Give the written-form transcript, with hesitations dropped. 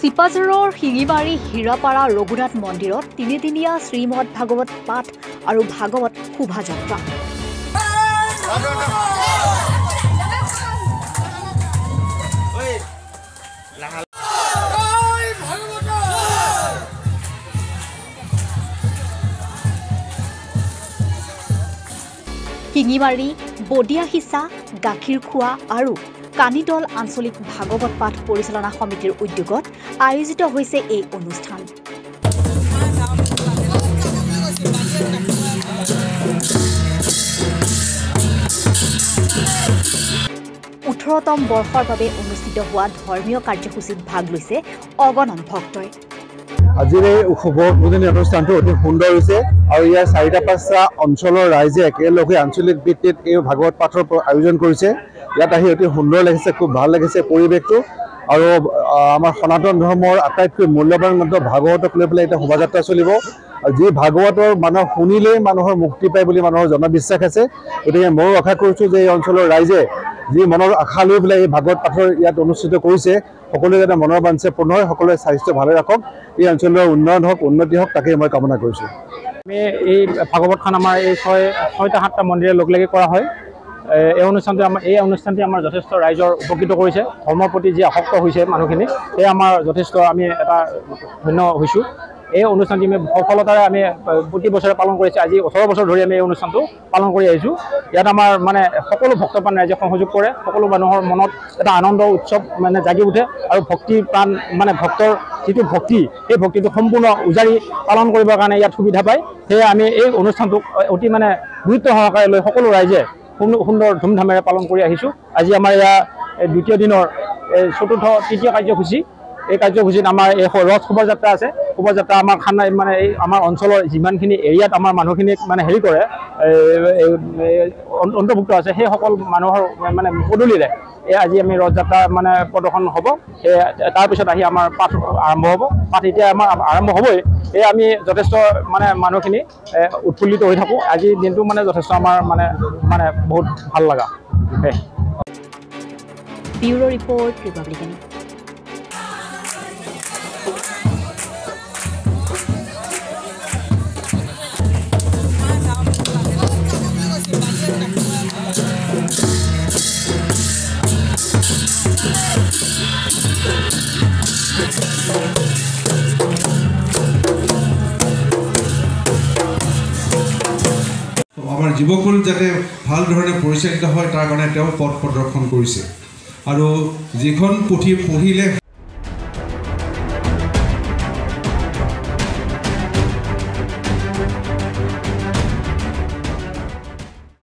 চিপাঝাৰৰ শিঙিমাৰী হীৰাপাৰা ৰঘুনাথ মন্দিৰত তিনিদিনীয়া শ্ৰীমদ ভাগৱত পাঠ আৰু ভাগৱত শোভাযাত্ৰা। শিঙিমাৰী, বডিয়াসিচা, গাখীৰখোৱা আৰু কানিদল আঞ্চলিক ভাগৱত পাঠ পৰিচালনা সমিতিৰ উদ্যোগত আয়োজিত হৈছে এই অনুষ্ঠান। ওঠৰতম বৰ্ষৰ বাবে অনুষ্ঠিত হোৱা ধৰ্মীয় কাৰ্যসূচীত ভাগ লৈছে অগণন ভক্তই। আজিৰ এই শুভ উদ্বোধনী অনুষ্ঠানটো অতি সুন্দৰ হৈছে আৰু ইয়াৰ ৪-৫টা অঞ্চলৰ ৰাইজে একেলগে আঞ্চলিক ভিত্তিত এই ভাগৱত পাঠৰ আয়োজন কৰিছে। ইয়াত আহি অতি সুন্দৰ লাগিছে, খুব ভাল লাগিছে পৰিৱেশটো। আৰু আমাৰ সনাতন ধৰ্মৰ আটাইতকৈ মূল্যৱান গ্ৰন্থ ভাগৱতক লৈ পেলাই এটা শোভাযাত্ৰা চলিব। যি ভাগৱতৰ মানুহ শুনিলেই মানুহৰ মুক্তি পায় বুলি মানুহৰ জনবিশ্বাস আছে। গতিকে ময়ো আশা কৰিছোঁ যে এই অঞ্চলৰ ৰাইজে যি মনৰ আশা লৈ পেলাই এই ভাগৱত পাঠৰ ইয়াত অনুষ্ঠিত কৰিছে, সকলোৱে যাতে মনৰ বাঞ্ছা পূৰ্ণ হয়, সকলোৱে স্বাস্থ্য ভালে ৰাখক, এই অঞ্চলৰ উন্নয়ন হওক, উন্নতি হওক, তাকেই মই কামনা কৰিছোঁ। আমি এই ভাগৱতখন আমাৰ এই ৬-৭টা মন্দিৰে লগ লাগি কৰা হয়। এই অনুষ্ঠানটি আমাৰ যথেষ্ট ৰাইজৰ উপকৃত কৰিছে। ধৰ্মৰ প্ৰতি যি আসক্ত হৈছে মানুহখিনি, সেয়া আমাৰ যথেষ্ট আমি এটা ধন্য হৈছোঁ। এই অনুষ্ঠানটি আমি সফলতাৰে আমি প্ৰতি বছৰে পালন কৰিছোঁ। আজি 18 বছৰ ধৰি আমি এই অনুষ্ঠানটো পালন কৰি আহিছোঁ। ইয়াত আমাৰ সকলো ভক্তপ্ৰাণ ৰাইজে সহযোগ কৰে। সকলো মানুহৰ মনত এটা আনন্দ উৎসৱ জাগি উঠে আৰু ভক্তিৰ প্ৰাণ ভক্তৰ যিটো ভক্তি, সেই ভক্তিটো সম্পূৰ্ণ উজাৰি পালন কৰিবৰ কাৰণে ইয়াত সুবিধা পায়। সেয়ে আমি এই অনুষ্ঠানটোক অতি গুৰুত্ব সহকাৰে লৈ সকলো ৰাইজে সুন্দৰ ধুমধামেৰে পালন কৰি আহিছোঁ। আজি আমাৰ ইয়াৰ দ্বিতীয় দিনৰ তৃতীয় কাৰ্যসূচী। এই কাৰ্যসূচীত আমাৰ এই ৰথ শোভাযাত্ৰা আছে। শোভাযাত্ৰা আমাৰ এই আমাৰ অঞ্চলৰ যিমানখিনি এৰিয়াত আমাৰ মানুহখিনিক হেৰি কৰে, অন্তৰ্ভুক্ত আছে, সেই সকল মানুহৰ পদূলিৰে আজি আমি ৰথযাত্ৰা প্ৰদৰ্শন হ'ব। তাৰপিছত আহি আমাৰ পাঠ আৰম্ভ হ'ব। পাঠ এতিয়া আমাৰ আৰম্ভ হ'বই। এই আমি যথেষ্ট মানুহখিনি উৎফুল্লিত হৈ থাকোঁ। আজিৰ দিনটো যথেষ্ট আমাৰ বহুত ভাল লগা। Bureau report, Republican. আমাৰ যুৱকসকল যাতে ভাল ধৰণে পৰিচালিত হয় তাৰ কাৰণে তেওঁ পথ প্ৰদৰ্শন কৰিছে। আৰু যিখন পুথি পঢ়িলে